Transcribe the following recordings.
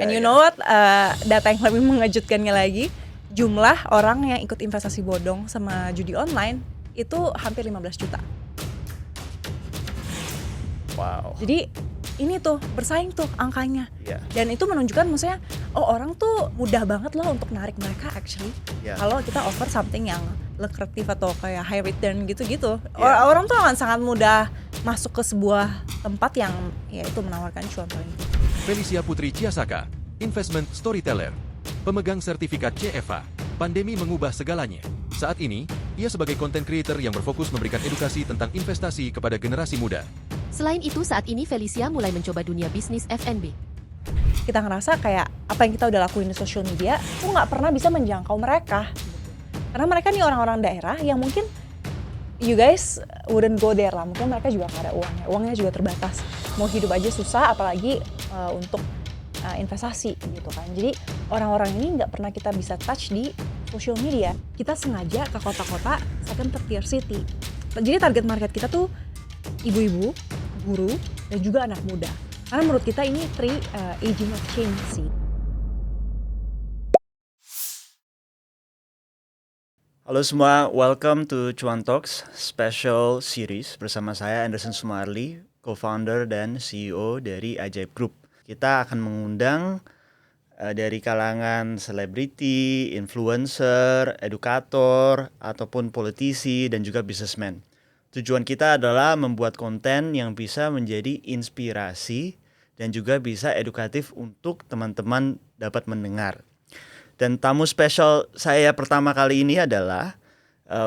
And you know what? Data yang lebih mengejutkannya lagi, jumlah orang yang ikut investasi bodong sama judi online itu hampir 15 juta. Wow. Jadi ini tuh bersaing tuh angkanya. Yeah. Dan itu menunjukkan maksudnya orang tuh mudah banget loh untuk narik mereka actually. Yeah. Kalau kita offer something yang lucrative atau kayak high return gitu-gitu. Yeah. Orang tuh akan sangat mudah masuk ke sebuah tempat yang ya itu menawarkan cuan paling tinggi. Felicia Putri Ciasaka, Investment Storyteller, pemegang sertifikat CFA. Pandemi mengubah segalanya. Saat ini, ia sebagai content creator yang berfokus memberikan edukasi tentang investasi kepada generasi muda. Selain itu, saat ini Felicia mulai mencoba dunia bisnis F&B. Kita ngerasa kayak apa yang kita udah lakuin di social media tuh nggak pernah bisa menjangkau mereka. Karena mereka nih orang-orang daerah yang mungkin you guys wouldn't go there lah. Mungkin mereka juga nggak ada uangnya. Uangnya juga terbatas. Mau hidup aja susah, apalagi untuk investasi gitu kan. Jadi orang-orang ini nggak pernah kita bisa touch di social media. Kita sengaja ke kota-kota second tier city. Jadi target market kita tuh ibu-ibu, guru, dan juga anak muda. Karena menurut kita ini aging of change sih. Halo semua, welcome to Cuan Talks Special Series bersama saya Anderson Sumarli, co-founder dan CEO dari Ajaib Group. Kita akan mengundang dari kalangan selebriti, influencer, edukator, ataupun politisi dan juga businessman. Tujuan kita adalah membuat konten yang bisa menjadi inspirasi dan juga bisa edukatif untuk teman-teman dapat mendengar. Dan tamu spesial saya pertama kali ini adalah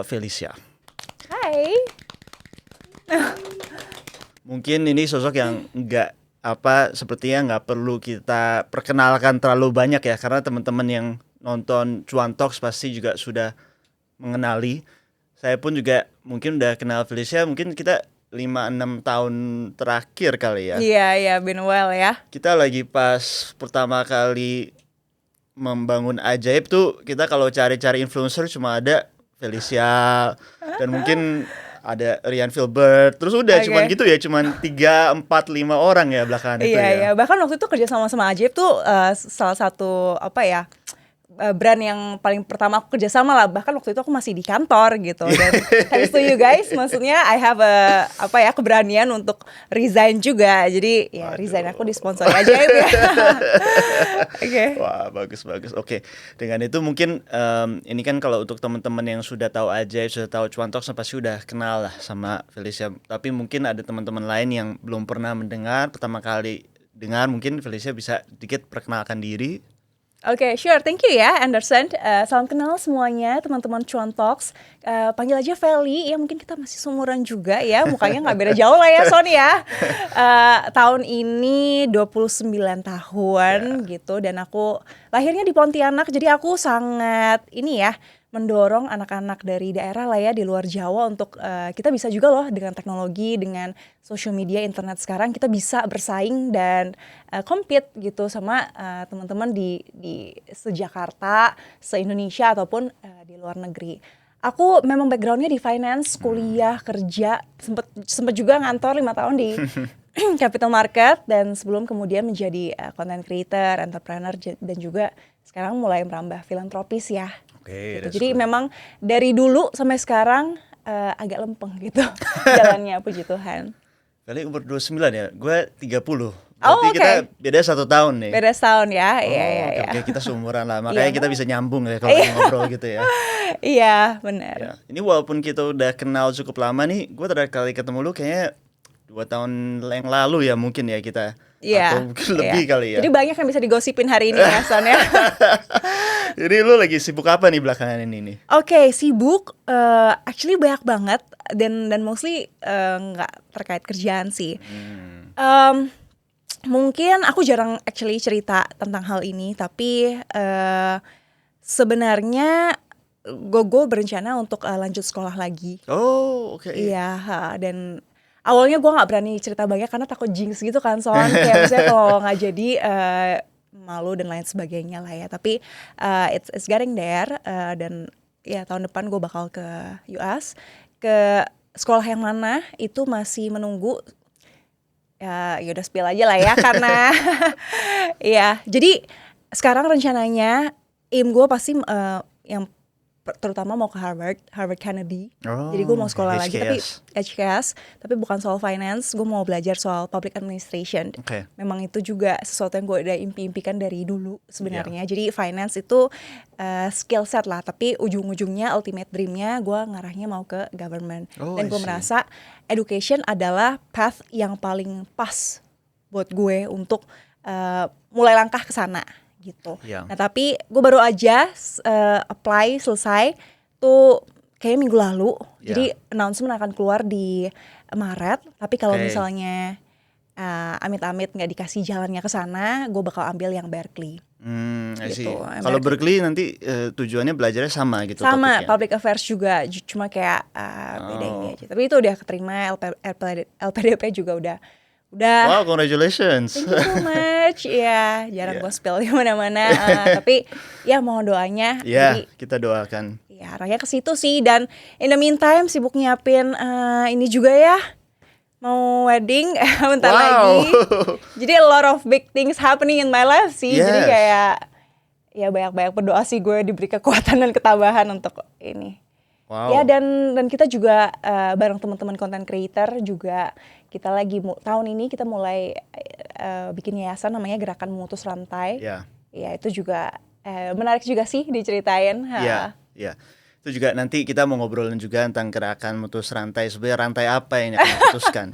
Felicia. Hai. Mungkin ini sosok yang sepertinya nggak perlu kita perkenalkan terlalu banyak ya, karena teman-teman yang nonton Cuan Talks pasti juga sudah mengenali. Saya pun juga mungkin udah kenal Felicia, mungkin kita 5-6 tahun terakhir kali ya. Iya, been well ya. Kita lagi pas pertama kali membangun Ajaib tuh, kita kalau cari-cari influencer cuma ada Felicia dan mungkin ada Rian Filbert, terus udah cuman gitu ya, cuman 3, 4, 5 orang ya belakangan itu ya. Iya, bahkan waktu itu kerja sama Ajaib tuh salah satu brand yang paling pertama aku kerja sama lah. Bahkan waktu itu aku masih di kantor gitu. Dan thanks to you guys, maksudnya I have keberanian untuk resign juga. Jadi ya resign aku disponsori Ajaib ya. Okay. Wah, bagus. Oke. Dengan itu mungkin ini kan kalau untuk teman-teman yang sudah tahu Ajaib, sudah tahu Cuan Talks, pasti sudah kenal lah sama Felicia. Tapi mungkin ada teman-teman lain yang belum pernah mendengar, pertama kali dengar, mungkin Felicia bisa sedikit perkenalkan diri. Oke, sure. Thank you ya, Anderson. Salam kenal semuanya, teman-teman Cuan Talks. Panggil aja Feli, ya mungkin kita masih seumuran juga ya, mukanya nggak beda jauh lah ya, Son ya. Tahun ini 29 tahun gitu, dan aku lahirnya di Pontianak, jadi aku sangat mendorong anak-anak dari daerah lah ya, di luar Jawa untuk kita bisa juga loh dengan teknologi, dengan social media, internet sekarang kita bisa bersaing dan compete gitu sama teman-teman di se-Jakarta, se-Indonesia ataupun di luar negeri. Aku memang backgroundnya di finance, kuliah, kerja, sempet juga ngantor 5 tahun di capital market, dan sebelum kemudian menjadi content creator, entrepreneur, dan juga sekarang mulai merambah filantropis ya. Gitu. Jadi memang dari dulu sampai sekarang agak lempeng gitu jalannya, puji Tuhan. Kali umur 29 ya, gue 30. Berarti kita beda 1 tahun nih. Beda setahun ya, iya. Oke, kita seumuran lah, makanya kita bisa nyambung ya kalau ngobrol gitu ya. Iya, benar. Ya. Ini walaupun kita udah kenal cukup lama nih, gue terakhir kali ketemu lu kayaknya 2 tahun yang lalu ya mungkin ya kita. Iya. Atau mungkin lebih kali ya. Jadi banyak yang bisa digosipin hari ini ya, Son ya. Jadi lu lagi sibuk apa nih belakangan ini nih? Oke, sibuk actually banyak banget, dan mostly nggak terkait kerjaan sih. Mungkin aku jarang actually cerita tentang hal ini, tapi sebenarnya gue berencana untuk lanjut sekolah lagi. Oh, oke. Iya, dan awalnya gue nggak berani cerita banyak karena takut jinx gitu kan, Son. Kayak misalnya kalau nggak jadi malu dan lain sebagainya lah ya. Tapi it's getting there, dan ya tahun depan gue bakal ke US. Ke sekolah yang mana itu masih menunggu ya udah spill aja lah ya karena ya jadi sekarang rencananya aim gue pasti yang terutama mau ke Harvard Kennedy. Jadi gue mau sekolah lagi tapi HKS, tapi bukan soal finance, gue mau belajar soal public administration. Memang itu juga sesuatu yang gue udah impi-impikan dari dulu sebenarnya. Jadi finance itu skill set lah, tapi ujung-ujungnya ultimate dreamnya gue ngarahnya mau ke government. Dan gue merasa education adalah path yang paling pas buat gue untuk mulai langkah ke sana gitu. Nah tapi gue baru aja apply selesai tuh kayak minggu lalu. Jadi announcement akan keluar di Maret. Tapi kalau misalnya amit-amit nggak dikasih jalannya ke sana, gue bakal ambil yang Berkeley. Gitu. Kalau Berkeley nanti tujuannya belajarnya sama gitu? Sama, public affairs juga, cuma kayak beda ini aja. Tapi itu udah keterima, LPDP juga udah. Wow, congratulations. Thank you so much. Ya, jarang gue spill di mana-mana. Tapi ya mohon doanya. Jadi, kita doakan. Ya, arahnya ke situ sih. Dan in the meantime sibuk nyiapin ini juga ya. Mau wedding bentar lagi. Jadi a lot of big things happening in my life sih. Jadi kayak ya banyak-banyak berdoa sih gue diberi kekuatan dan ketabahan untuk ini. Ya dan kita juga bareng teman-teman content creator juga kita lagi tahun ini kita mulai bikin yayasan namanya Gerakan Memutus Rantai. Ya itu juga menarik juga sih diceritain. Iya. Itu juga nanti kita mau ngobrolin juga tentang Gerakan Memutus Rantai. Sebenarnya rantai apa yang akan diputuskan.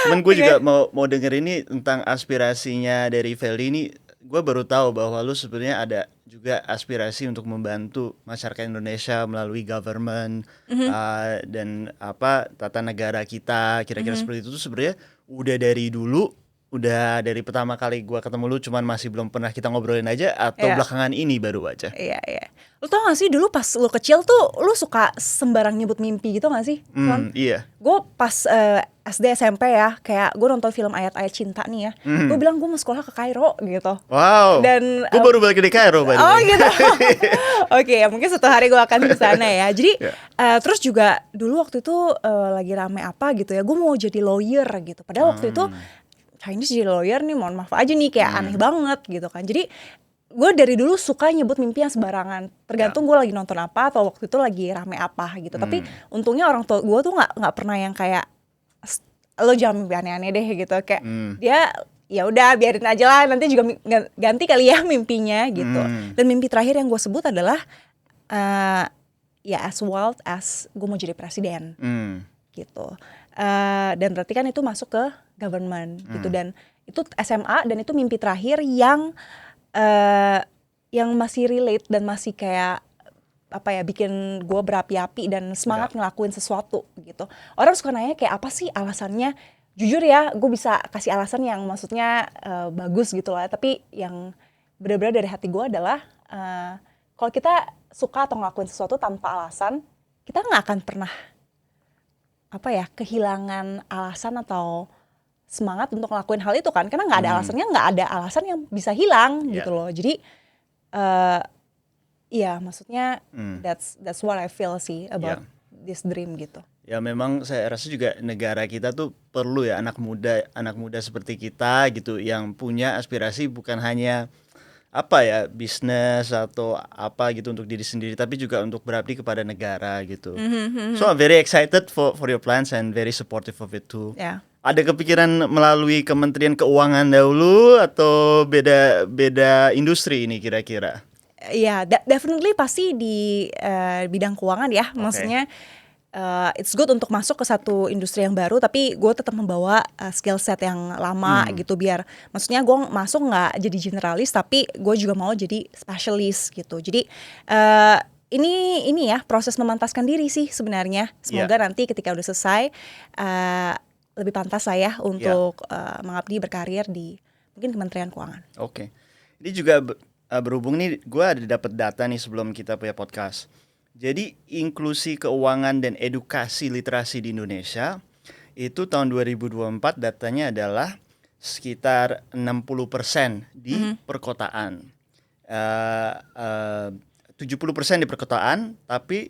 Cuman gue juga mau denger ini tentang aspirasinya dari Feli ini. Gue baru tahu bahwa lu sebenarnya ada juga aspirasi untuk membantu masyarakat Indonesia melalui government dan tata negara kita kira-kira seperti itu tuh sebenarnya udah dari dulu, udah dari pertama kali gue ketemu lu cuman masih belum pernah kita ngobrolin aja atau belakangan ini baru aja? Iya. Lu tau gak sih dulu pas lu kecil tuh lu suka sembarang nyebut mimpi gitu gak sih? Iya. Gue pas SD SMP ya, kayak gue nonton film Ayat-Ayat Cinta nih ya. Gue bilang gue mau sekolah ke Kairo gitu. Wow. Dan gue baru balik dari Kairo. Gitu. Oke, mungkin suatu hari gue akan ke sana ya. Jadi terus juga dulu waktu itu lagi rame apa gitu ya. Gue mau jadi lawyer gitu. Padahal waktu itu Chinese jadi lawyer nih, mohon maaf aja nih kayak aneh banget gitu kan. Jadi gue dari dulu suka nyebut mimpi yang sembarangan. Tergantung gue lagi nonton apa atau waktu itu lagi rame apa gitu. Tapi untungnya orang tua gue tuh nggak pernah yang kayak lo jangan mimpi aneh-aneh deh gitu. Kayak dia ya udah biarin aja lah, nanti juga ganti kali ya mimpinya gitu. Dan mimpi terakhir yang gue sebut adalah ya as wild as gue mau jadi presiden gitu. Dan berarti kan itu masuk ke government gitu, dan itu SMA dan itu mimpi terakhir yang masih relate dan masih kayak bikin gue berapi-api dan semangat ngelakuin sesuatu gitu. Orang suka nanya kayak apa sih alasannya? Jujur ya, gue bisa kasih alasan yang maksudnya bagus gitu lah. Tapi yang benar-benar dari hati gue adalah kalau kita suka atau ngelakuin sesuatu tanpa alasan, kita nggak akan pernah kehilangan alasan atau semangat untuk ngelakuin hal itu kan, karena nggak ada alasannya, nggak ada alasan yang bisa hilang gitu loh. Jadi maksudnya that's what I feel sih about this dream gitu. Ya memang saya rasa juga negara kita tuh perlu ya anak muda seperti kita gitu yang punya aspirasi bukan hanya bisnis atau apa gitu untuk diri sendiri, tapi juga untuk berbakti kepada negara gitu. So I'm very excited for your plans and very supportive of it too. Ada kepikiran melalui Kementerian Keuangan dahulu atau beda industri ini kira-kira? Ya, definitely pasti di bidang keuangan ya. Maksudnya it's good untuk masuk ke satu industri yang baru, tapi gue tetap membawa skill set yang lama gitu, biar maksudnya gue masuk nggak jadi generalis, tapi gue juga mau jadi specialist gitu. Jadi ini ya proses memantaskan diri sih sebenarnya. Semoga nanti ketika udah selesai lebih pantas saya untuk mengabdi berkarir di mungkin Kementerian Keuangan. Oke. Ini juga berhubung nih, gue ada dapat data nih sebelum kita punya podcast. Jadi inklusi keuangan dan edukasi literasi di Indonesia itu tahun 2024 datanya adalah sekitar 60% di perkotaan. 70% di perkotaan, tapi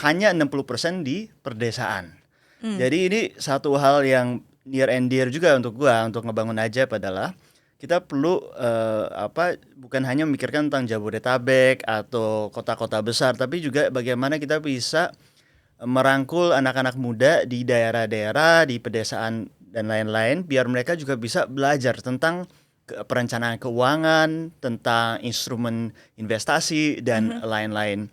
hanya 60% di perdesaan. Jadi ini satu hal yang near and dear juga untuk gua untuk ngebangun Ajaib adalah kita perlu bukan hanya memikirkan tentang Jabodetabek atau kota-kota besar, tapi juga bagaimana kita bisa merangkul anak-anak muda di daerah-daerah, di pedesaan dan lain-lain, biar mereka juga bisa belajar tentang perencanaan keuangan, tentang instrumen investasi dan lain-lain.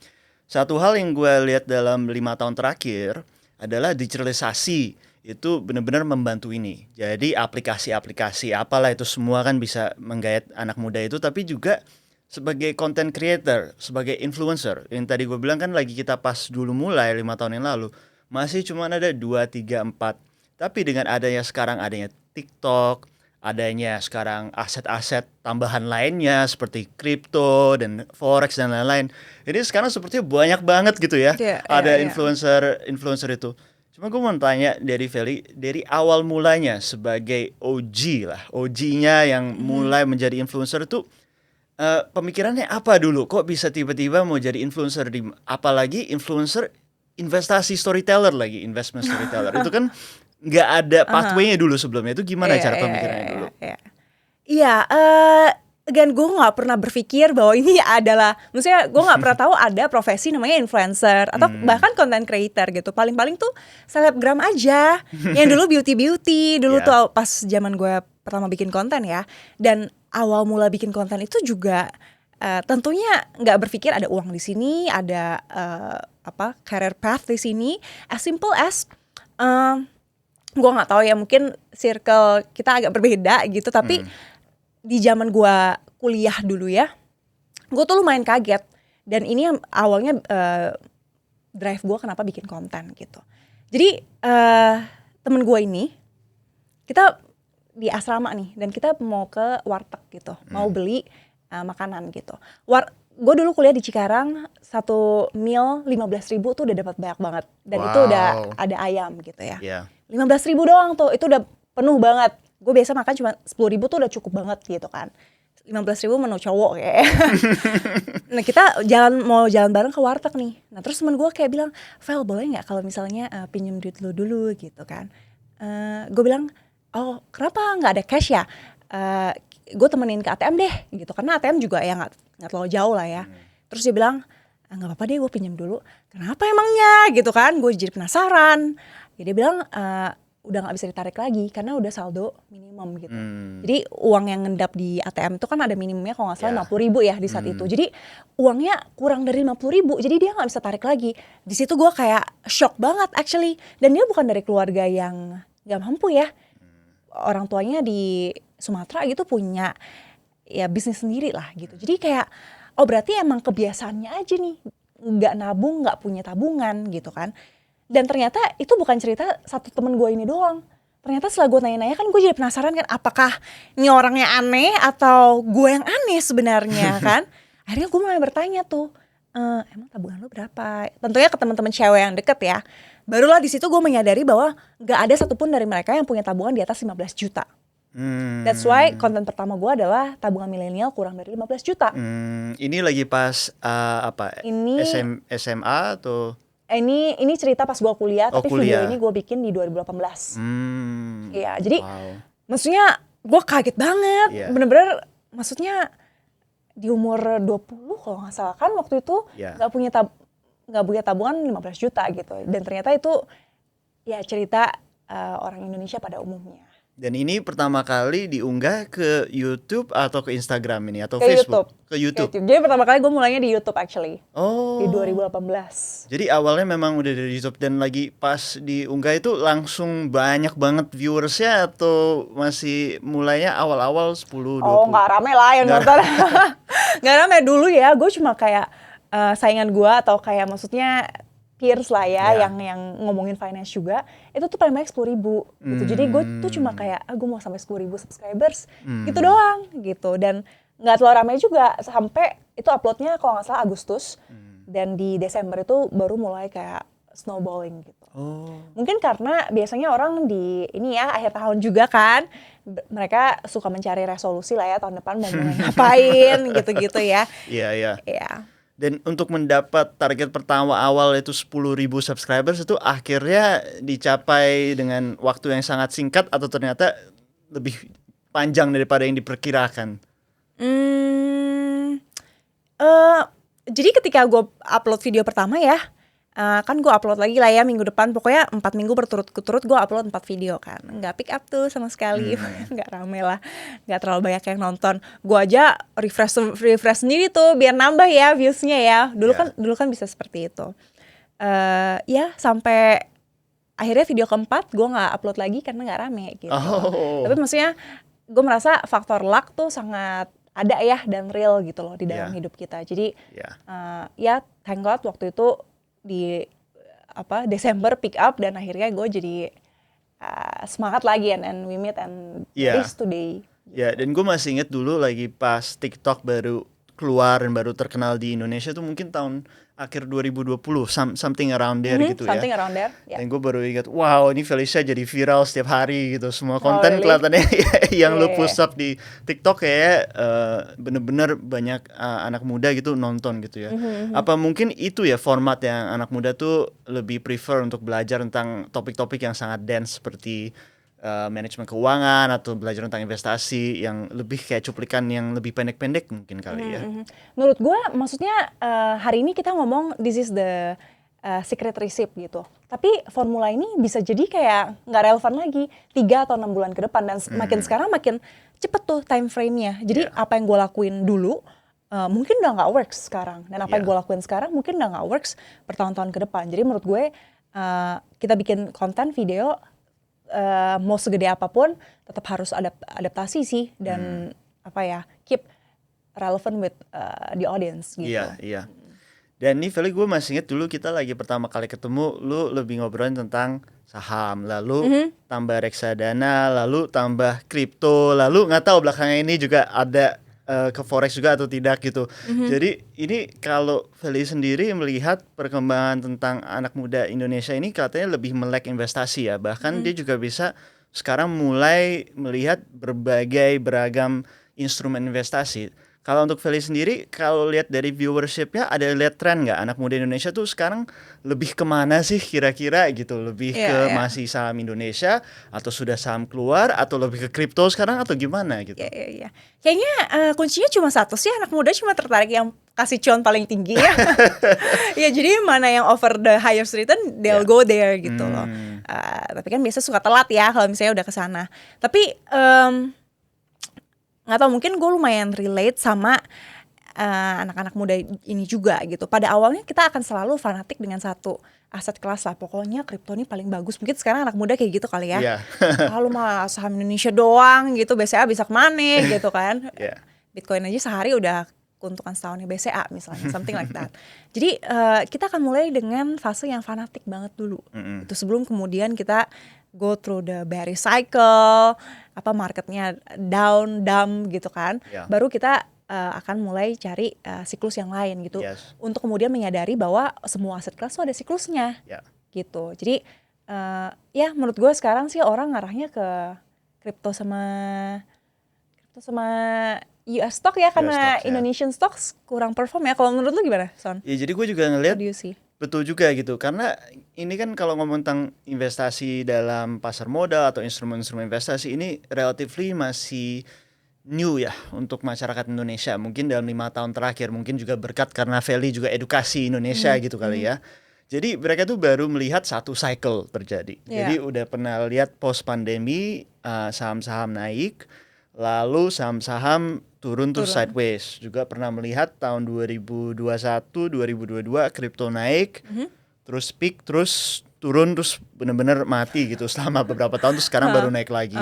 Satu hal yang gue lihat dalam 5 tahun terakhir adalah digitalisasi itu benar-benar membantu ini. Jadi aplikasi-aplikasi apalah itu semua kan bisa menggait anak muda itu, tapi juga sebagai content creator, sebagai influencer. Yang tadi gue bilang kan lagi kita pas dulu mulai 5 tahun yang lalu, masih cuma ada 2, 3, 4. Tapi dengan adanya sekarang adanya TikTok, adanya sekarang aset-aset tambahan lainnya seperti kripto dan forex dan lain-lain. Jadi sekarang sepertinya banyak banget gitu ya. Ada influencer itu. Cuma gue mau tanya dari Feli, dari awal mulanya sebagai OG-nya yang mulai menjadi influencer itu pemikirannya apa dulu? Kok bisa tiba-tiba mau jadi influencer, apalagi influencer investasi storyteller lagi, investment storyteller. Itu kan nggak ada pathway-nya dulu sebelumnya. Itu gimana cara pemikirannya dulu? Again, gue nggak pernah berpikir bahwa ini adalah, maksudnya gue nggak pernah tahu ada profesi namanya influencer atau bahkan content creator gitu. Paling-paling tuh selebgram aja, yang dulu beauty dulu tuh pas zaman gue pertama bikin konten ya. Dan awal mula bikin konten itu juga tentunya nggak berpikir ada uang di sini, ada career path di sini. As simple as gue nggak tahu ya, mungkin circle kita agak berbeda gitu, tapi di zaman gue kuliah dulu ya, gue tuh lumayan kaget. Dan ini yang awalnya drive gue kenapa bikin konten gitu. Jadi temen gue ini, kita di asrama nih, dan kita mau ke warteg gitu, mau beli makanan gitu. Gue dulu kuliah di Cikarang, satu meal 15.000 tuh udah dapat banyak banget. Dan itu udah ada ayam gitu ya. 15.000 doang tuh, itu udah penuh banget. Gue biasa makan cuma 10.000 tuh udah cukup banget gitu kan. 15.000 menu cowok kayak. Nah kita mau jalan bareng ke warteg nih. Nah terus temen gue kayak bilang, Vel boleh gak kalau misalnya pinjem duit lu dulu gitu kan. Gue bilang, oh kenapa gak ada cash ya? Gue temenin ke ATM deh gitu. Karena ATM juga ya gak terlalu jauh lah ya. Terus dia bilang, gak apa-apa deh gue pinjem dulu. Kenapa emangnya gitu kan. Gue jadi penasaran. Ya, dia bilang, udah gak bisa ditarik lagi karena udah saldo minimum gitu. Jadi uang yang ngendap di ATM itu kan ada minimumnya kalau gak salah 50.000 ya di saat itu. Jadi uangnya kurang dari 50.000, jadi dia gak bisa tarik lagi. Di situ gue kayak shock banget actually. Dan dia bukan dari keluarga yang gak mampu ya. Orang tuanya di Sumatera gitu punya ya bisnis sendiri lah gitu. Jadi kayak oh berarti emang kebiasaannya aja nih, gak nabung, gak punya tabungan gitu kan. Dan ternyata itu bukan cerita satu temen gue ini doang. Ternyata setelah gue nanya-nanya kan gue jadi penasaran kan, apakah ini orangnya aneh atau gue yang aneh sebenarnya kan. Akhirnya gue mulai bertanya tuh, emang tabungan lo berapa? Tentunya ke teman-teman cewek yang deket ya. Barulah di situ gue menyadari bahwa gak ada satupun dari mereka yang punya tabungan di atas 15 juta. That's why konten pertama gue adalah tabungan milenial kurang dari 15 juta. Ini lagi pas SMA atau? Ini cerita pas gue kuliah, tapi video ini gue bikin di 2018. Iya, jadi maksudnya gue kaget banget, bener-bener maksudnya di umur 20 kalau nggak salah kan waktu itu nggak punya tabungan 15 juta gitu. Dan ternyata itu ya cerita orang Indonesia pada umumnya. Dan ini pertama kali diunggah ke YouTube atau ke Instagram ini atau ke Facebook? YouTube. Ke YouTube. Jadi pertama kali gue mulainya di YouTube actually. Oh. Di 2018. Jadi awalnya memang udah dari YouTube dan lagi pas diunggah itu langsung banyak banget viewersnya atau masih mulainya awal-awal 10-20? Oh nggak rame lah yang nonton. Nggak rame dulu ya. Gue cuma kayak saingan gue atau kayak maksudnya peers lah ya yang ngomongin finance juga, itu tuh paling banyak 10.000 gitu. Jadi gue tuh cuma kayak gue mau sampai 10.000 subscribers gitu doang gitu. Dan nggak terlalu ramai juga sampai itu uploadnya kalau nggak salah Agustus dan di Desember itu baru mulai kayak snowballing gitu. Mungkin karena biasanya orang di ini ya akhir tahun juga kan mereka suka mencari resolusi lah ya tahun depan mau mulai ngapain gitu-gitu ya. Iya. Dan untuk mendapat target pertama awal itu 10.000 subscribers itu akhirnya dicapai dengan waktu yang sangat singkat atau ternyata lebih panjang daripada yang diperkirakan? Jadi ketika gue upload video pertama ya, kan gue upload lagi lah ya minggu depan, pokoknya 4 minggu berturut-turut gue upload 4 video kan, nggak pick up tuh sama sekali, nggak rame lah, nggak terlalu banyak yang nonton. Gue aja refresh sendiri tuh biar nambah ya viewsnya ya. Dulu kan bisa seperti itu. Ya sampai akhirnya video keempat gue nggak upload lagi karena nggak rame gitu. Tapi maksudnya gue merasa faktor luck tuh sangat ada ya dan real gitu loh di dalam hidup kita. Jadi ya thank God waktu itu di Desember pick up dan akhirnya gue jadi semangat lagi and we meet and this today. Ya, dan gue masih inget dulu lagi pas TikTok baru keluar dan baru terkenal di Indonesia tuh mungkin tahun akhir 2020, something around there gitu something ya. around there. Dan gue baru ingat, wow ini Felicia jadi viral setiap hari gitu. Semua konten kelihatannya yang lu push up di TikTok kayak bener-bener banyak anak muda gitu nonton gitu ya. Apa mungkin itu ya format yang anak muda tuh lebih prefer untuk belajar tentang topik-topik yang sangat dense seperti manajemen keuangan atau belajar tentang investasi yang lebih kayak cuplikan yang lebih pendek-pendek mungkin kali ya. Menurut gue maksudnya hari ini kita ngomong this is the secret recipe gitu. Tapi formula ini bisa jadi kayak nggak relevan lagi 3 atau 6 bulan ke depan dan makin sekarang makin cepet tuh time frame-nya. Jadi apa yang gue lakuin dulu mungkin udah nggak works sekarang dan apa yang gue lakuin sekarang mungkin udah nggak works bertahun-tahun ke depan. Jadi menurut gue kita bikin konten video mau segede apapun tetap harus adaptasi sih dan keep relevant with the audience gitu. Iya. Dan nih Feli, gue masih inget dulu kita lagi pertama kali ketemu, lu lebih ngobrolin tentang saham, lalu tambah reksadana, lalu tambah kripto, lalu nggak tahu belakangan ini juga ada ke forex juga atau tidak gitu. Jadi ini kalau Feli sendiri melihat perkembangan tentang anak muda Indonesia ini katanya lebih melek investasi ya. Bahkan dia juga bisa sekarang mulai melihat berbagai beragam instrumen investasi. Kalau untuk Feli sendiri, kalau lihat dari viewership-nya, ada lihat tren nggak anak muda Indonesia tuh sekarang lebih kemana sih kira-kira gitu? Lebih ke masih saham Indonesia atau sudah saham keluar atau lebih ke kripto sekarang atau gimana gitu? Iya. Kayaknya kuncinya cuma satu sih, anak muda cuma tertarik yang kasih cuan paling tinggi ya. Ya jadi mana yang offer the highest return, they'll go there gitu loh. Tapi kan biasa suka telat ya kalau misalnya udah kesana. Tapi nggak tahu, mungkin gue lumayan relate sama anak-anak muda ini juga gitu. Pada awalnya kita akan selalu fanatik dengan satu aset kelas lah. Pokoknya kripto ini paling bagus. Mungkin sekarang anak muda kayak gitu kali ya. Lalu mah saham Indonesia doang gitu, BCA bisa kemana gitu kan. Bitcoin aja sehari udah keuntungan setahunnya BCA misalnya, something like that. Jadi kita akan mulai dengan fase yang fanatik banget dulu. Itu sebelum kemudian kita go through the bearish cycle, marketnya down, dump gitu kan. Baru kita akan mulai cari siklus yang lain gitu. Untuk kemudian menyadari bahwa semua aset kelas tuh ada siklusnya. Gitu. Jadi ya menurut gue sekarang sih orang ngarahnya ke kripto sama US stock ya, karena Indonesian stocks kurang perform ya. Kalau menurut lu gimana, Son? Ya jadi gue juga ngeliat betul juga gitu, karena ini kan kalau ngomong tentang investasi dalam pasar modal atau instrumen-instrumen investasi ini relatively masih new ya untuk masyarakat Indonesia. Mungkin dalam 5 tahun terakhir, mungkin juga berkat karena Feli juga edukasi Indonesia gitu kali ya. Jadi mereka tuh baru melihat satu cycle terjadi. Jadi udah pernah lihat post pandemi saham-saham naik, lalu saham-saham turun terus sideways. Juga pernah melihat tahun 2021, 2022 kripto naik, terus peak, terus turun, terus benar-benar mati gitu selama beberapa tahun, terus sekarang baru naik lagi.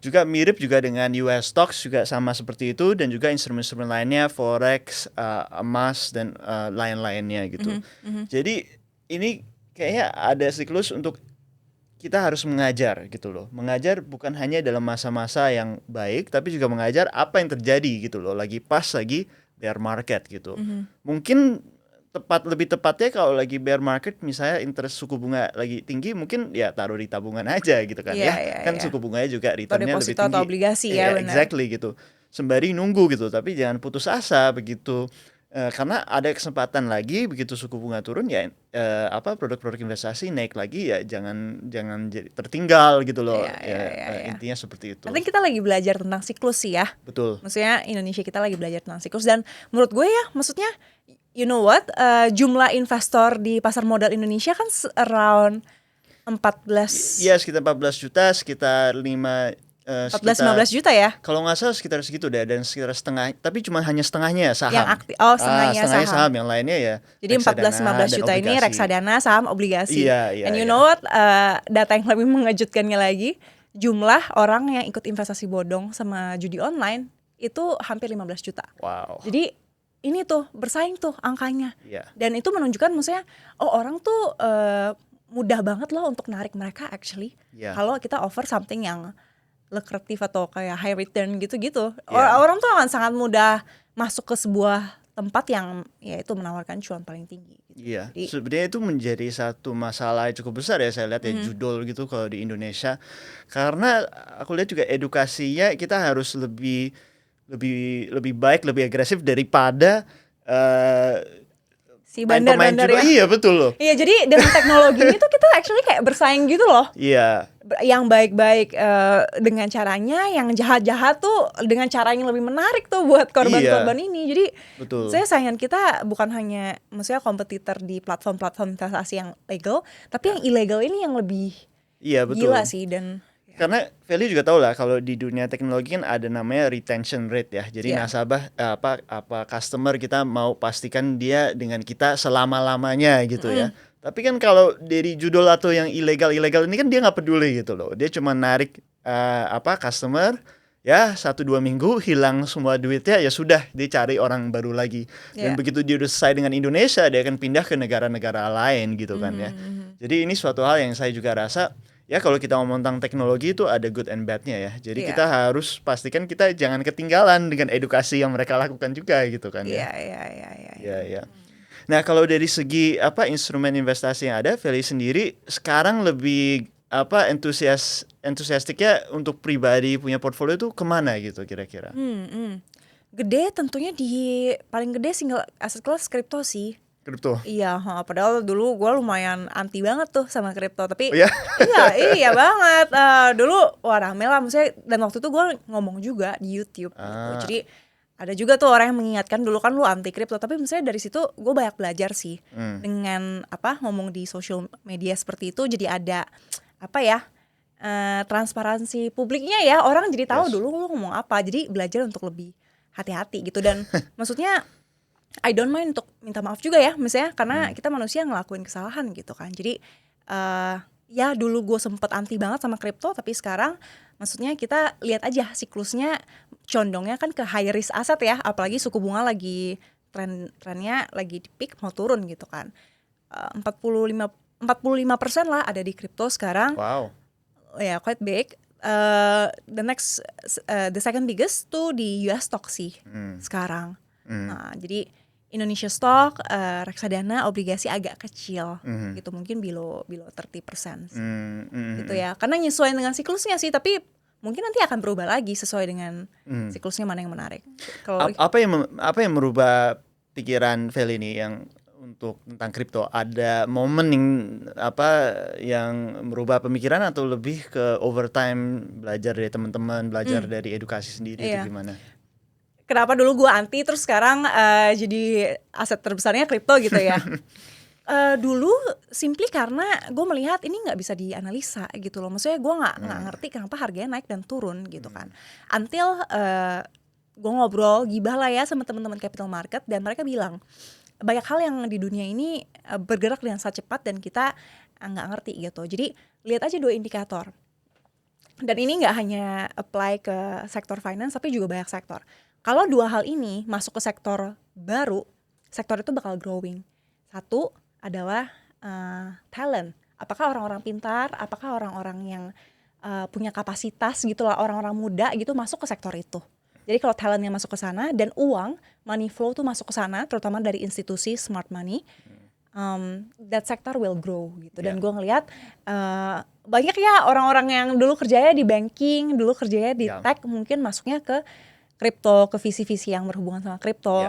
Juga mirip juga dengan US stocks juga sama seperti itu, dan juga instrumen-instrumen lainnya, forex, emas dan lain-lainnya gitu. Jadi ini kayaknya ada siklus untuk kita harus mengajar gitu loh. Mengajar bukan hanya dalam masa-masa yang baik, tapi juga mengajar apa yang terjadi gitu loh. Lagi bear market gitu. Mungkin lebih tepatnya kalau lagi bear market, misalnya interest suku bunga lagi tinggi, mungkin ya taruh di tabungan aja gitu kan kan suku bunganya juga returnnya lebih tinggi. Atau obligasi ya benar. Exactly gitu. Sembari nunggu gitu, tapi jangan putus asa begitu karena ada kesempatan lagi begitu suku bunga turun ya produk-produk investasi naik lagi ya jangan jadi tertinggal gitu loh. Iya. Intinya seperti itu. Nanti kita lagi belajar tentang siklus sih ya. Betul. Maksudnya Indonesia kita lagi belajar tentang siklus dan menurut gue ya maksudnya you know what, jumlah investor di pasar modal Indonesia kan around 14 Iya sekitar 14 juta, sekitar 14-15 juta ya. Kalau nggak salah sekitar segitu deh, dan sekitar setengah, tapi cuma hanya setengahnya saham. Yang setengahnya saham, yang lainnya ya. Jadi 14-15 juta ini reksadana, saham, obligasi. Iya. And you know what, data yang lebih mengejutkannya lagi, jumlah orang yang ikut investasi bodong sama judi online itu hampir 15 juta. Wow. Jadi ini tuh bersaing tuh angkanya. Iya. Dan itu menunjukkan maksudnya orang tuh mudah banget loh untuk narik mereka actually. Iya. Kalau kita offer something yang lukratif atau kayak high return gitu-gitu. Yeah. Orang tuh akan sangat mudah masuk ke sebuah tempat yang ya itu menawarkan cuan paling tinggi gitu. Iya, Jadi, sebenarnya itu menjadi satu masalah yang cukup besar ya saya lihat ya, judul gitu kalau di Indonesia. Karena aku lihat juga edukasinya kita harus lebih baik, lebih agresif daripada si pemain bandar-bandar judul. ya. Iya betul loh. Iya, jadi dengan teknologi ini tuh kita actually kayak bersaing gitu loh. Iya. Yang baik-baik dengan caranya, yang jahat-jahat tuh dengan cara yang lebih menarik tuh buat korban-korban ini. Jadi Betul. saya saingan kita bukan hanya maksudnya kompetitor di platform-platform investasi yang legal, tapi yang ilegal ini yang lebih gila sih. Dan karena Feli juga tahu lah kalau di dunia teknologi kan ada namanya retention rate ya. Jadi nasabah customer kita mau pastikan dia dengan kita selama-lamanya gitu ya. Tapi kan kalau dari judul atau yang ilegal ini kan dia nggak peduli gitu loh. Dia cuma narik customer ya 1-2 minggu hilang semua duitnya, ya sudah dia cari orang baru lagi. Dan begitu dia udah selesai dengan Indonesia dia akan pindah ke negara-negara lain gitu kan ya. Jadi ini suatu hal yang saya juga rasa ya kalau kita ngomong tentang teknologi itu ada good and bad-nya ya. Jadi kita harus pastikan kita jangan ketinggalan dengan edukasi yang mereka lakukan juga gitu kan ya. Iya. Nah, kalau dari segi instrumen investasi yang ada, Feli sendiri sekarang lebih entusiastiknya untuk pribadi punya portfolio itu kemana gitu kira-kira? Gede tentunya di paling gede single asset class kripto sih. Kripto. Iya, padahal dulu gue lumayan anti banget tuh sama kripto, tapi iya iya banget. Dulu rame lah, maksudnya, dan waktu itu gue ngomong juga di YouTube gitu. Jadi ada juga tuh orang yang mengingatkan dulu kan lu anti kripto, tapi misalnya dari situ gue banyak belajar sih dengan ngomong di social media seperti itu, jadi ada transparansi publiknya ya, orang jadi tahu dulu lu ngomong apa, jadi belajar untuk lebih hati-hati gitu. Dan maksudnya I don't mind untuk minta maaf juga ya, misalnya karena kita manusia ngelakuin kesalahan gitu kan. Jadi ya dulu gue sempet anti banget sama kripto, tapi sekarang maksudnya kita lihat aja siklusnya condongnya kan ke high risk aset ya, apalagi suku bunga lagi trennya lagi di peak mau turun gitu kan. 45% lah ada di kripto sekarang. Wow. Ya quite big. The second biggest tuh di US stock sih sekarang. Nah, jadi Indonesia stock, reksadana, obligasi agak kecil gitu, mungkin below 30% gitu ya. Karena nyesuaiin dengan siklusnya sih, tapi mungkin nanti akan berubah lagi sesuai dengan siklusnya mana yang menarik. Kalau apa yang merubah pikiran Feli ini yang untuk tentang kripto? Ada momen yang merubah pemikiran atau lebih ke overtime belajar dari teman-teman, belajar dari edukasi sendiri itu gimana? Kenapa dulu gue anti terus sekarang jadi aset terbesarnya kripto gitu ya? Dulu simply karena gue melihat ini nggak bisa dianalisa gitu loh. Maksudnya gue nggak ngerti kenapa harganya naik dan turun gitu kan. Until gue ngobrol gibah lah ya sama teman-teman capital market, dan mereka bilang banyak hal yang di dunia ini bergerak dengan sangat cepat dan kita nggak ngerti gitu. Jadi lihat aja 2 indikator. Dan ini nggak hanya apply ke sektor finance tapi juga banyak sektor. Kalau 2 hal ini masuk ke sektor baru, sektor itu bakal growing. Satu adalah talent. Apakah orang-orang pintar, apakah orang-orang yang punya kapasitas gitu lah, orang-orang muda gitu masuk ke sektor itu. Jadi kalau talentnya masuk ke sana dan uang, money flow tuh masuk ke sana, terutama dari institusi smart money, that sector will grow gitu. Dan gue ngelihat banyak ya orang-orang yang dulu kerjanya di banking, dulu kerjanya di tech, mungkin masuknya ke kripto, ke visi-visi yang berhubungan sama kripto.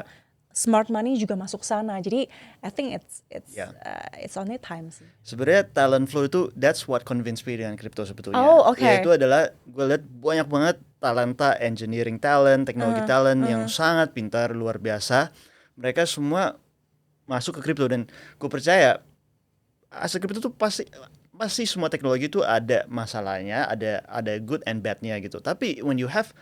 smart money juga masuk sana. Jadi I think Yeah. it's only time sih. Sebenarnya talent flow itu that's what convinced me dengan crypto sebetulnya. Oh, oke. Yaitu adalah gue lihat banyak banget talenta engineering talent, teknologi talent yang sangat pintar luar biasa. Mereka semua masuk ke crypto dan gue percaya aset crypto tuh pasti semua teknologi itu ada masalahnya, ada good and badnya gitu. Tapi when you have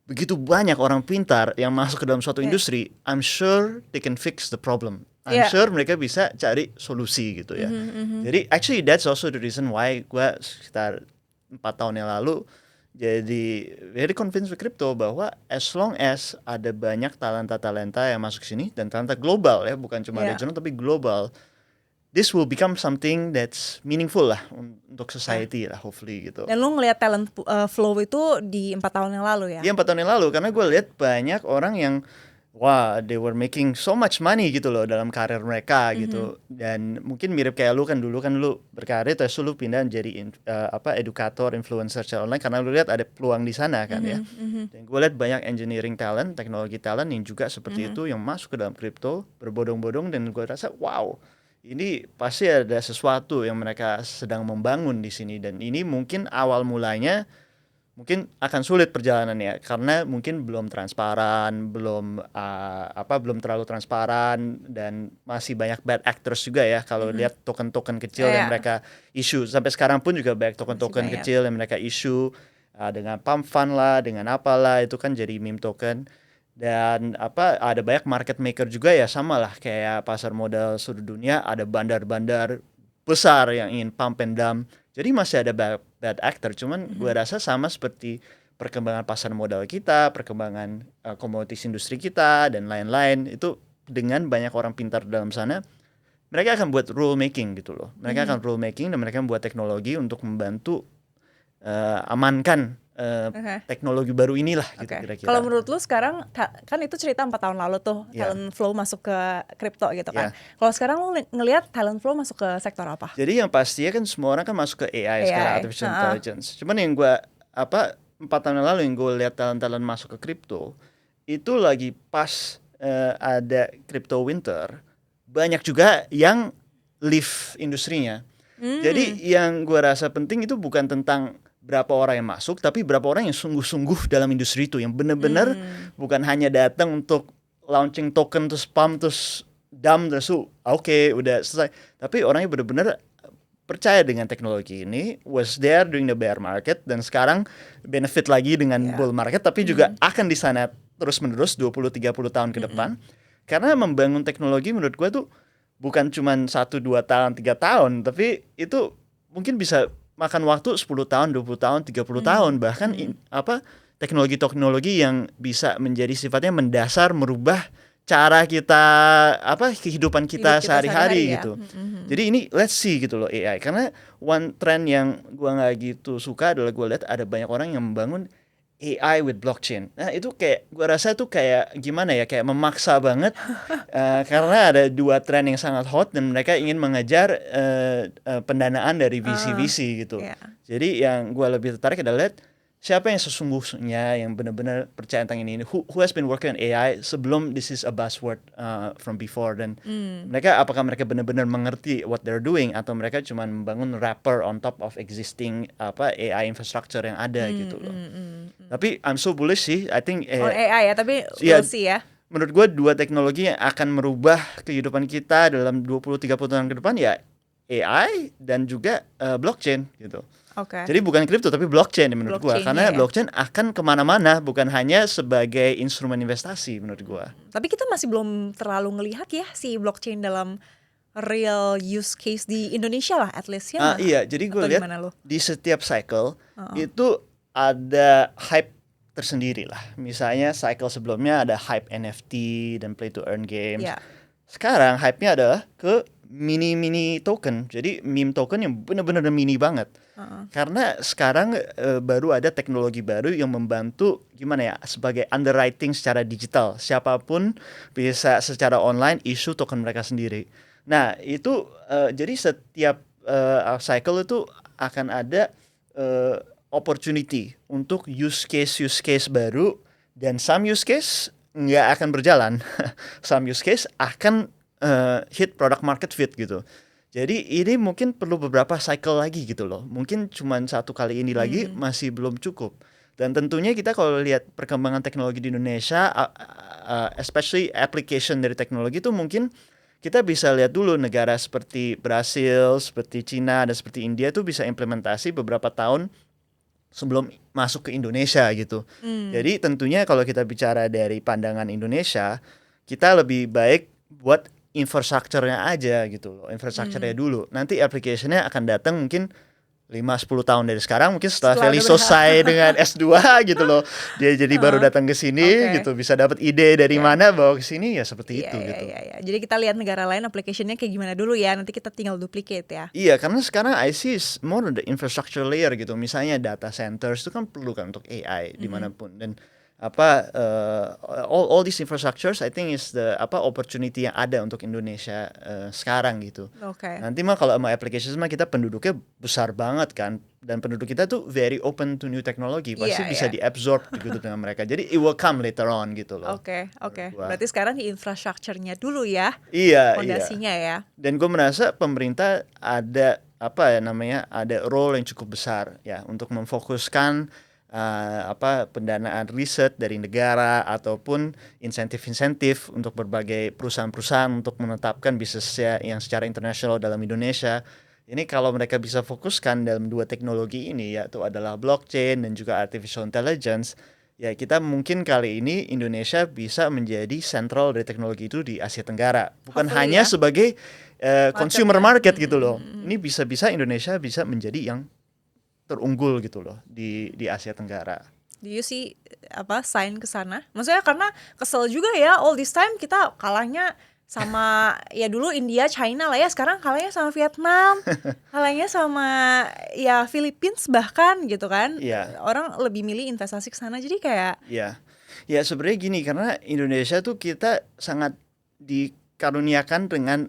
begitu banyak orang pintar yang masuk ke dalam suatu industri, I'm sure they can fix the problem. I'm sure mereka bisa cari solusi gitu ya. Jadi actually that's also the reason why gue sekitar 4 tahun yang lalu jadi very convinced with crypto bahwa as long as ada banyak talenta-talenta yang masuk sini dan talenta global ya, bukan cuma regional tapi global, this will become something that's meaningful lah untuk society lah hopefully gitu. Dan lu ngelihat talent flow itu di 4 tahun yang lalu ya? Iya 4 tahun yang lalu karena gue lihat banyak orang yang wah they were making so much money gitu loh dalam karir mereka gitu. Dan mungkin mirip kayak lu dulu kan lu berkarir terus lu pindah jadi edukator, influencer secara online karena lu lihat ada peluang di sana kan ya. Dan gue lihat banyak engineering talent, teknologi talent yang juga seperti itu yang masuk ke dalam crypto berbodong-bodong dan gue rasa wow. Ini pasti ada sesuatu yang mereka sedang membangun di sini dan ini mungkin awal mulanya mungkin akan sulit perjalanannya karena mungkin belum transparan, belum terlalu transparan dan masih banyak bad actors juga ya kalau lihat token-token kecil yang mereka issue sampai sekarang pun juga banyak token-token kecil yang mereka issue dengan pump fund lah, dengan apalah itu kan jadi meme token. Dan ada banyak market maker juga ya sama lah kayak pasar modal seluruh dunia ada bandar-bandar besar yang ingin pump and dump. Jadi masih ada bad actor. Cuman gue rasa sama seperti perkembangan pasar modal kita, perkembangan komoditas industri kita dan lain-lain itu dengan banyak orang pintar dalam sana, mereka akan buat rule making gitu loh. Mereka akan rule making dan mereka membuat teknologi untuk membantu amankan teknologi baru inilah gitu kira-kira. Kalau menurut lu sekarang kan itu cerita 4 tahun lalu tuh talent flow masuk ke kripto gitu kan. Kalau sekarang lu ngelihat talent flow masuk ke sektor apa? Jadi yang pastinya kan semua orang kan masuk ke AI. Sekarang artificial intelligence. Cuman yang gue 4 tahun yang lalu yang gue lihat talent masuk ke kripto itu lagi pas ada crypto winter banyak juga yang leave industrinya. Jadi yang gue rasa penting itu bukan tentang berapa orang yang masuk, tapi berapa orang yang sungguh-sungguh dalam industri itu, yang benar-benar bukan hanya datang untuk launching token terus pump terus dump terus oke, udah selesai. Tapi orangnya benar-benar percaya dengan teknologi ini, was there during the bear market dan sekarang benefit lagi dengan bull market, tapi juga akan di sana terus-menerus 20-30 tahun ke depan. Karena membangun teknologi menurut gue tuh bukan cuma 1-2 tahun, 3 tahun, tapi itu mungkin bisa makan waktu 10 tahun, 20 tahun, 30 tahun bahkan teknologi-teknologi yang bisa menjadi sifatnya mendasar merubah cara kita kehidupan kita sehari-hari gitu. Jadi ini let's see gitu loh AI karena one trend yang gua nggak gitu suka adalah gua lihat ada banyak orang yang membangun AI with blockchain. Nah itu kayak gue rasa tuh kayak gimana ya kayak memaksa banget karena ada 2 tren yang sangat hot dan mereka ingin mengejar pendanaan dari VC gitu. Jadi yang gue lebih tertarik adalah lihat siapa yang sesungguhnya yang benar-benar percaya tentang ini. Who has been working on AI sebelum this is a buzzword from before dan mereka apakah mereka benar-benar mengerti what they're doing atau mereka cuma membangun wrapper on top of existing AI infrastructure yang ada gitu loh. Tapi I'm so bullish sih. I think AI ya, tapi we'll see ya. Menurut gue 2 teknologi yang akan merubah kehidupan kita dalam 20-30 tahun ke depan ya AI dan juga blockchain gitu. Jadi bukan kripto tapi blockchain menurut gue karena blockchain akan kemana-mana bukan hanya sebagai instrumen investasi menurut gue. Tapi kita masih belum terlalu ngelihat ya si blockchain dalam real use case di Indonesia lah at least ya. Iya, jadi gue lihat di setiap cycle itu ada hype tersendiri lah. Misalnya cycle sebelumnya ada hype NFT dan play to earn games. Sekarang hype-nya adalah ke mini token. Jadi meme token yang benar-benar mini banget. Karena sekarang baru ada teknologi baru yang membantu gimana ya sebagai underwriting secara digital. Siapapun bisa secara online issue token mereka sendiri. Nah, itu jadi setiap cycle itu akan ada opportunity untuk use case baru dan some use case nggak akan berjalan, some use case akan hit product market fit gitu. Jadi ini mungkin perlu beberapa cycle lagi gitu loh. Mungkin cuma satu kali ini lagi masih belum cukup. Dan tentunya kita kalau lihat perkembangan teknologi di Indonesia, especially application dari teknologi itu mungkin kita bisa lihat dulu negara seperti Brasil, seperti Cina, dan seperti India itu bisa implementasi beberapa tahun sebelum masuk ke Indonesia gitu. Jadi tentunya kalau kita bicara dari pandangan Indonesia, kita lebih baik buat infrastrukturnya aja gitu loh, infrastrukturnya dulu. Nanti application-nya akan datang mungkin 5-10 tahun dari sekarang, mungkin setelah Feli selesai dengan S2 gitu loh. Dia jadi baru datang ke sini gitu, bisa dapat ide dari mana bawa ke sini ya seperti itu gitu. Iya. Jadi kita lihat negara lain application-nya kayak gimana dulu ya, nanti kita tinggal duplicate ya. Iya, karena sekarang I see is more the infrastructure layer gitu. Misalnya data centers itu kan perlu kan untuk AI dimanapun, dan all these infrastructures I think is the opportunity yang ada untuk Indonesia sekarang gitu. Nanti mah kalau sama applications mah kita penduduknya besar banget kan, dan penduduk kita tuh very open to new technology, pasti bisa diabsorb gitu dengan mereka. Jadi it will come later on gitu loh. Oke. Berarti sekarang di infrastrukturnya dulu ya. Iya. Fondasinya ya. Dan gue merasa pemerintah ada ada role yang cukup besar ya untuk memfokuskan pendanaan riset dari negara ataupun insentif-insentif untuk berbagai perusahaan-perusahaan untuk menetapkan bisnisnya yang secara internasional dalam Indonesia. Ini kalau mereka bisa fokuskan dalam dua teknologi ini, yaitu adalah blockchain dan juga artificial intelligence, ya kita mungkin kali ini Indonesia bisa menjadi sentral dari teknologi itu di Asia Tenggara, bukan hanya sebagai consumer market gitu loh. Ini bisa-bisa Indonesia bisa menjadi yang terunggul gitu loh di Asia Tenggara. Do you see sign ke sana? Maksudnya karena kesel juga ya, all this time kita kalahnya sama ya dulu India, China lah ya, sekarang kalahnya sama Vietnam, kalahnya sama ya Philippines bahkan gitu kan. Orang lebih milih investasi ke sana, jadi kayak ya sebenarnya gini, karena Indonesia tuh kita sangat dikaruniakan dengan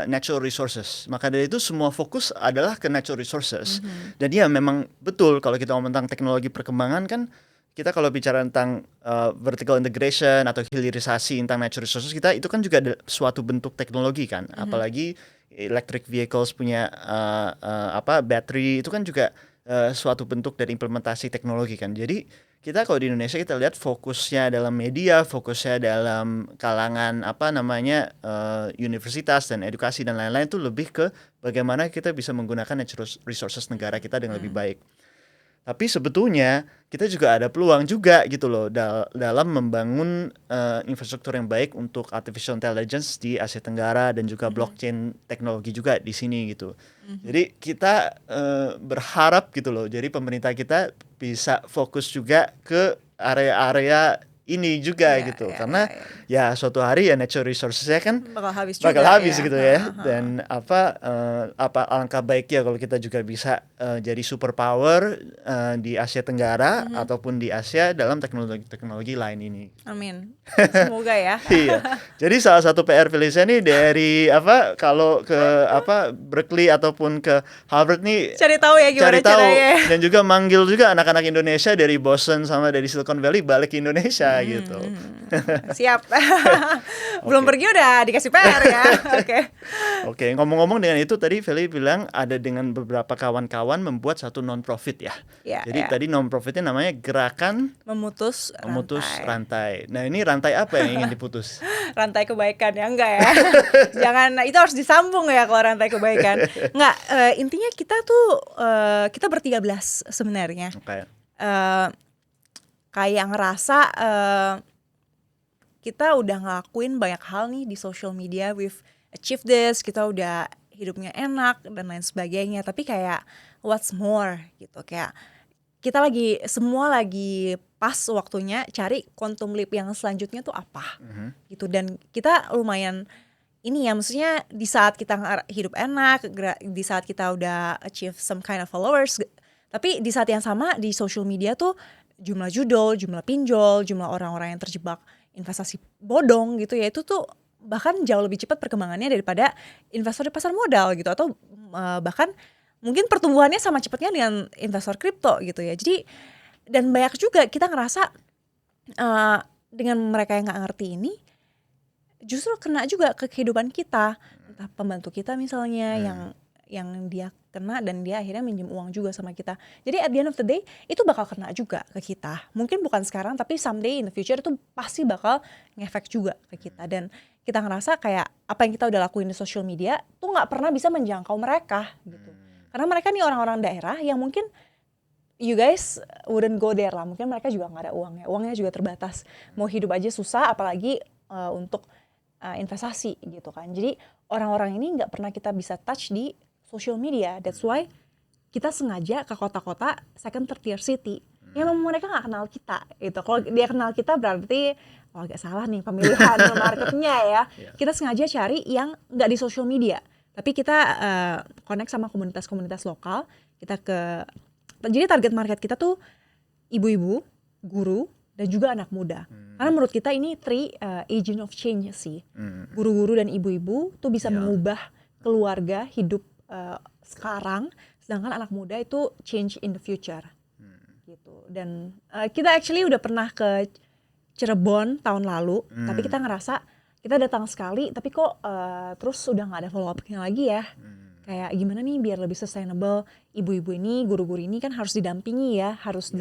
natural resources. Maka dari itu semua fokus adalah ke natural resources. Dan ya memang betul kalau kita ngomong tentang teknologi perkembangan kan, kita kalau bicara tentang vertical integration atau hilirisasi tentang natural resources kita, itu kan juga ada suatu bentuk teknologi kan. Apalagi electric vehicles punya battery, itu kan juga suatu bentuk dari implementasi teknologi kan. Jadi kita kalau di Indonesia kita lihat fokusnya dalam media, fokusnya dalam kalangan universitas dan edukasi dan lain-lain itu lebih ke bagaimana kita bisa menggunakan natural resources negara kita dengan lebih baik. Tapi sebetulnya kita juga ada peluang juga gitu loh dalam membangun infrastruktur yang baik untuk artificial intelligence di Asia Tenggara dan juga blockchain teknologi juga di sini gitu. Jadi kita berharap gitu loh, jadi pemerintah kita bisa fokus juga ke area-area ini juga gitu. Karena ya suatu hari ya natural resources-nya kan bakal habis gitu ya. Dan alangkah baiknya kalau kita juga bisa jadi superpower di Asia Tenggara ataupun di Asia dalam teknologi lain ini. Amin. Semoga ya. Iya. Jadi salah satu PR Felicia nih dari kalau ke Berkeley ataupun ke Harvard nih cari tahu ya gimana caranya. Dan juga manggil juga anak-anak Indonesia dari Boston sama dari Silicon Valley balik ke Indonesia gitu. Siap. Belum pergi udah dikasih PR ya. Oke, ngomong-ngomong dengan itu tadi Feli bilang ada dengan beberapa kawan-kawan membuat satu non-profit ya. Jadi tadi non-profitnya namanya Gerakan Memutus Rantai. Nah, ini rantai apa yang ingin diputus? Rantai kebaikan ya, enggak ya. Jangan, itu harus disambung ya kalau rantai kebaikan. Enggak, intinya kita tuh kita ber-13 sebenarnya. Kayak ngerasa kita udah ngelakuin banyak hal nih di social media, we've achieved this, kita udah hidupnya enak dan lain sebagainya, tapi kayak what's more gitu, kayak kita semua lagi pas waktunya cari quantum leap yang selanjutnya tuh apa gitu. Dan kita lumayan ini ya, maksudnya di saat kita hidup enak, di saat kita udah achieve some kind of followers, tapi di saat yang sama di social media tuh jumlah judul, jumlah pinjol, jumlah orang-orang yang terjebak investasi bodong gitu ya, itu tuh bahkan jauh lebih cepat perkembangannya daripada investor di pasar modal gitu, atau bahkan mungkin pertumbuhannya sama cepatnya dengan investor kripto gitu ya. Jadi dan banyak juga kita ngerasa dengan mereka yang nggak ngerti ini justru kena juga ke kehidupan kita, entah pembantu kita misalnya yang dia kena dan dia akhirnya minjem uang juga sama kita. Jadi at the end of the day itu bakal kena juga ke kita. Mungkin bukan sekarang tapi someday in the future itu pasti bakal ngefek juga ke kita. Dan kita ngerasa kayak apa yang kita udah lakuin di social media tuh nggak pernah bisa menjangkau mereka gitu. Karena mereka nih orang-orang daerah yang mungkin you guys wouldn't go there lah. Mungkin mereka juga nggak ada uangnya juga terbatas. Mau hidup aja susah apalagi untuk investasi gitu kan. Jadi orang-orang ini nggak pernah kita bisa touch di social media. That's why kita sengaja ke kota-kota second third tier city yang mereka nggak kenal kita gitu. Kalau dia kenal kita berarti agak salah nih pemilihan marketnya ya. Kita sengaja cari yang nggak di social media, tapi kita connect sama komunitas-komunitas lokal. Jadi target market kita tuh ibu-ibu, guru, dan juga anak muda. Karena menurut kita ini three agent of change sih. Guru-guru dan ibu-ibu tuh bisa mengubah keluarga hidup sekarang, sedangkan anak muda itu change in the future. Gitu. Dan kita actually udah pernah ke Cirebon tahun lalu, tapi kita ngerasa kita datang sekali, tapi kok terus udah nggak ada follow up-nya lagi ya. Kayak gimana nih biar lebih sustainable, ibu-ibu ini, guru-guru ini kan harus didampingi ya, harus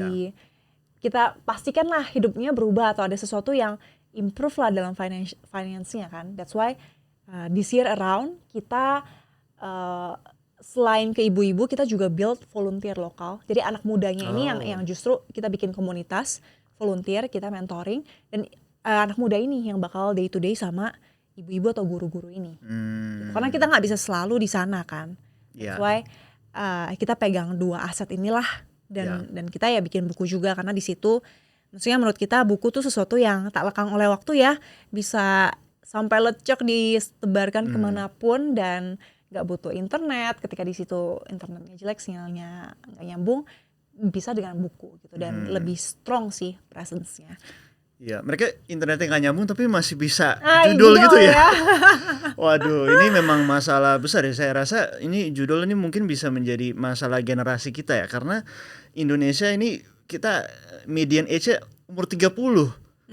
kita pastikan lah hidupnya berubah atau ada sesuatu yang improve lah dalam finance-nya kan. That's why this year around kita selain ke ibu-ibu kita juga build volunteer lokal. Jadi anak mudanya ini yang justru kita bikin komunitas volunteer, kita mentoring, dan anak muda ini yang bakal day to day sama ibu-ibu atau guru-guru ini. Karena kita nggak bisa selalu di sana kan. That's why kita pegang dua aset inilah dan kita ya bikin buku juga karena di situ maksudnya menurut kita buku tuh sesuatu yang tak lekang oleh waktu ya, bisa sampai lecek disebarkan kemanapun dan nggak butuh internet. Ketika di situ internetnya jelek, sinyalnya nggak nyambung, bisa dengan buku gitu dan lebih strong sih presence-nya. Ya, mereka internetnya nggak nyambung tapi masih bisa judul gitu ya. Waduh, ini memang masalah besar ya. Saya rasa ini judul ini mungkin bisa menjadi masalah generasi kita ya, karena Indonesia ini kita median age-nya umur 30.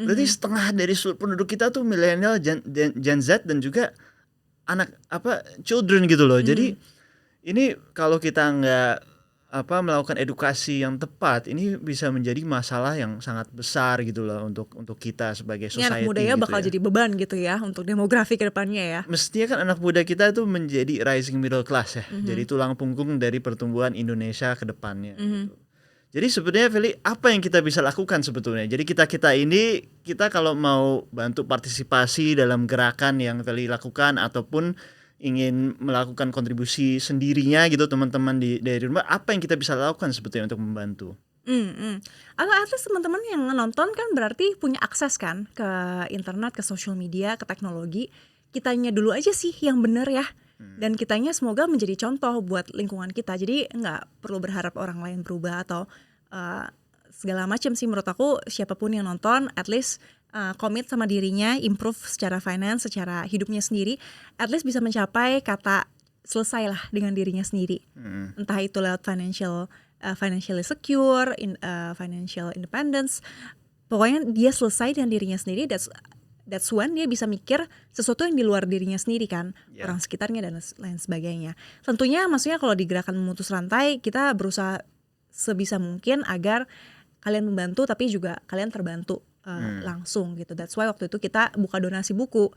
Berarti setengah dari seluruh penduduk kita tuh milenial, Gen Z dan juga anak children gitu loh. Jadi ini kalau kita nggak melakukan edukasi yang tepat, ini bisa menjadi masalah yang sangat besar gitu loh untuk kita sebagai society. Anak mudanya gitu bakal ya. jadi beban gitu ya untuk demografi ke depannya ya. Mestinya kan anak muda kita itu menjadi rising middle class ya, jadi tulang punggung dari pertumbuhan Indonesia ke depannya. Gitu. Jadi sebenarnya Feli, apa yang kita bisa lakukan sebetulnya? Jadi kita ini kalau mau bantu partisipasi dalam gerakan yang Feli lakukan ataupun ingin melakukan kontribusi sendirinya gitu teman-teman dari rumah, apa yang kita bisa lakukan sebetulnya untuk membantu? Atau at least teman-teman yang nonton kan berarti punya akses kan ke internet, ke social media, ke teknologi. Kitanya dulu aja sih yang benar ya. Dan kitanya semoga menjadi contoh buat lingkungan kita. Jadi nggak perlu berharap orang lain berubah atau segala macam sih. Menurut aku siapapun yang nonton at least komit sama dirinya, improve secara finance, secara hidupnya sendiri, at least bisa mencapai kata selesai lah dengan dirinya sendiri. Entah itu lewat financially secure, financial independence. Pokoknya dia selesai dengan dirinya sendiri. That's when dia bisa mikir sesuatu yang di luar dirinya sendiri kan, orang sekitarnya dan lain sebagainya. Tentunya maksudnya kalau di gerakan memutus rantai kita berusaha sebisa mungkin agar kalian membantu tapi juga kalian terbantu langsung gitu. That's why waktu itu kita buka donasi buku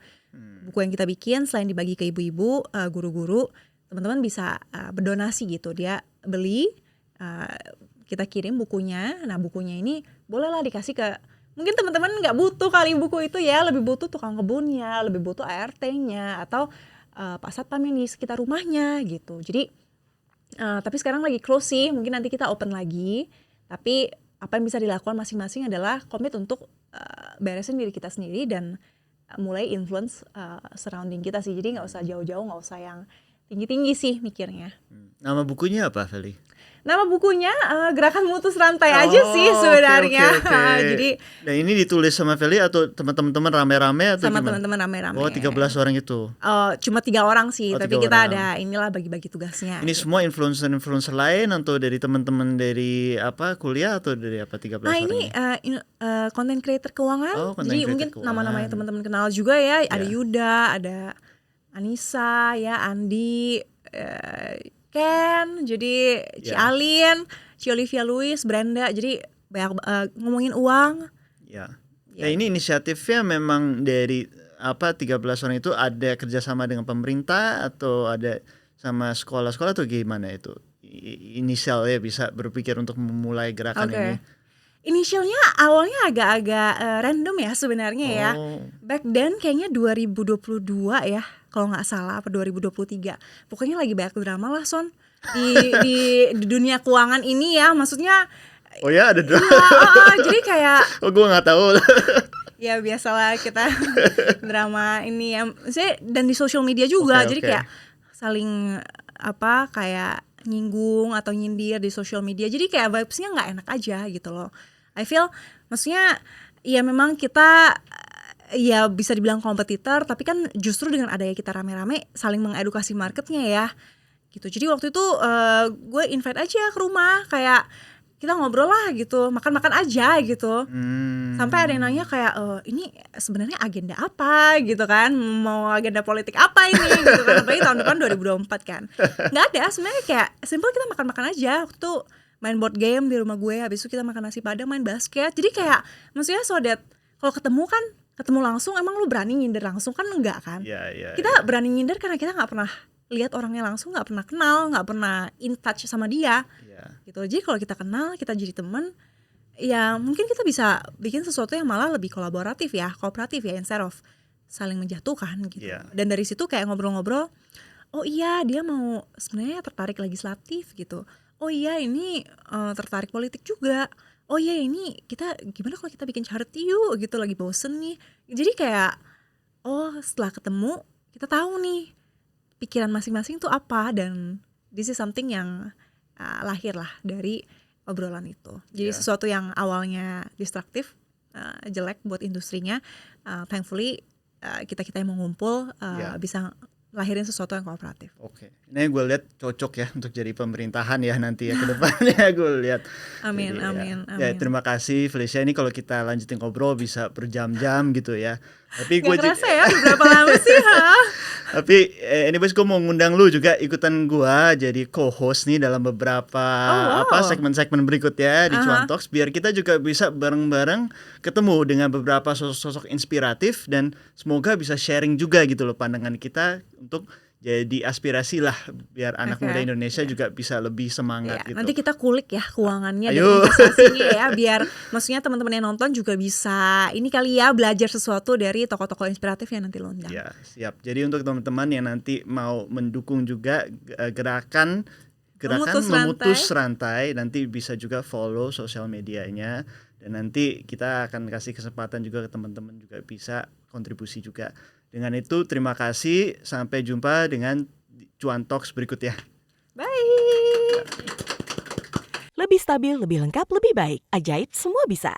yang kita bikin selain dibagi ke ibu-ibu, guru-guru, teman-teman bisa berdonasi gitu. Dia beli, kita kirim bukunya. Nah bukunya ini bolehlah dikasih ke, mungkin teman-teman nggak butuh kali buku itu ya, lebih butuh tukang kebunnya, lebih butuh ART-nya atau Pak Satpam yang di sekitar rumahnya gitu. Jadi tapi sekarang lagi close sih, mungkin nanti kita open lagi. Tapi apa yang bisa dilakukan masing-masing adalah komit untuk beresin diri kita sendiri dan mulai influence surrounding kita sih. Jadi nggak usah jauh-jauh, nggak usah yang tinggi-tinggi sih mikirnya. Nama bukunya apa, Feli? Nama bukunya Gerakan Memutus Rantai aja sih sebenarnya. Oke. Jadi Nah ini ditulis sama Feli atau teman-teman rame-rame atau sama gimana? teman-teman rame-rame. Oh 13 orang itu. Cuma 3 orang sih, Oh, tapi 3 kita orang. ada inilah bagi-bagi tugasnya. Ini gitu. semua influencer lain atau dari teman-teman dari apa kuliah atau dari apa 13 Nah orang ini content creator keuangan, Oh, content jadi creator mungkin keuangan. nama-namanya teman-teman kenal juga ya. Ada Ya. Yuda, ada Anissa, ya Andi, Ken, jadi Ci Ya. Alin, Ci Olivia Louis, Brenda. Jadi banyak ngomongin uang. Ya. Ya. Nah ini inisiatifnya memang dari apa 13 orang itu ada kerjasama dengan pemerintah atau ada sama sekolah-sekolah atau gimana itu? Inisialnya bisa berpikir untuk memulai gerakan Oke. ini. Inisialnya awalnya agak-agak random ya sebenarnya ya. Oh. Back then kayaknya 2022 ya, kalau nggak salah, apa 2023. Pokoknya lagi banyak drama lah Son di dunia keuangan ini ya. Maksudnya Oh ya ada drama. jadi kayak Oh gue nggak tahu. ya biasalah kita drama ini ya. Dan di sosial media juga. Oke, Jadi oke. kayak saling apa kayak nyinggung atau nyindir di sosial media. Jadi kayak vibes-nya nggak enak aja gitu loh. I feel maksudnya ya memang kita ya bisa dibilang kompetitor, tapi kan justru dengan adanya kita rame-rame saling mengedukasi marketnya ya gitu. Jadi waktu itu gue invite aja ke rumah, kayak kita ngobrol lah gitu, makan-makan aja gitu. Sampai ada yang nanya kayak ini sebenarnya agenda apa gitu kan, mau agenda politik apa ini gitu kan, apalagi tahun depan 2024 kan. Nggak ada, sebenarnya kayak simple, kita makan-makan aja. Waktu itu main board game di rumah gue, habis itu kita makan nasi padang, main basket. Jadi kayak maksudnya so that kalau ketemu kan ketemu langsung, emang lu berani nyindir langsung kan enggak kan? Ya. Kita berani nyindir karena kita nggak pernah lihat orangnya langsung, nggak pernah kenal, nggak pernah in touch sama dia. Ya. Gitu. Jadi kalau kita kenal, kita jadi teman, ya mungkin kita bisa bikin sesuatu yang malah lebih kolaboratif ya, kooperatif ya, instead of saling menjatuhkan gitu. Iya. Dan dari situ kayak ngobrol-ngobrol, oh iya dia mau sebenarnya tertarik legislatif gitu. Oh iya ini tertarik politik juga. Oh iya ini kita gimana kalau kita bikin charity yuk gitu, lagi bosen nih. Jadi kayak setelah ketemu kita tahu nih pikiran masing-masing tuh apa, dan this is something yang lahir lah dari obrolan itu. Jadi Yeah. sesuatu yang awalnya destruktif, jelek buat industrinya, thankfully kita yang mau ngumpul Yeah. bisa lahirin sesuatu yang kooperatif. Oke. Ini gue lihat cocok ya untuk jadi pemerintahan ya nanti ya ke depannya. Gue lihat. Amin, Jadi, amin, ya. Ya amin. terima kasih Felicia, ini kalau kita lanjutin ngobrol bisa berjam-jam gitu ya. Tapi Gak gue kerasa ya, udah berapa lama sih ha? Tapi anyways gue mau ngundang lu juga ikutan gue jadi co-host nih dalam beberapa wow. segmen-segmen berikutnya di Aha. Cuan Talks, biar kita juga bisa bareng-bareng ketemu dengan beberapa sosok-sosok inspiratif dan semoga bisa sharing juga gitu loh pandangan kita untuk jadi aspirasi lah biar anak Oke. muda Indonesia juga bisa lebih semangat Ya, gitu. nanti kita kulik ya keuangannya dan Ayo. investasinya ya, biar maksudnya teman-teman yang nonton juga bisa ini kali ya, belajar sesuatu dari tokoh-tokoh inspiratif yang nanti lo undang. Ya, siap. Jadi untuk teman-teman yang nanti mau mendukung juga gerakan memutus rantai, nanti bisa juga follow sosial medianya, dan nanti kita akan kasih kesempatan juga ke teman-teman juga bisa kontribusi juga. Dengan itu terima kasih, sampai jumpa dengan Cuan Talks berikutnya. Bye. Lebih stabil, lebih lengkap, lebih baik. Ajaib semua bisa.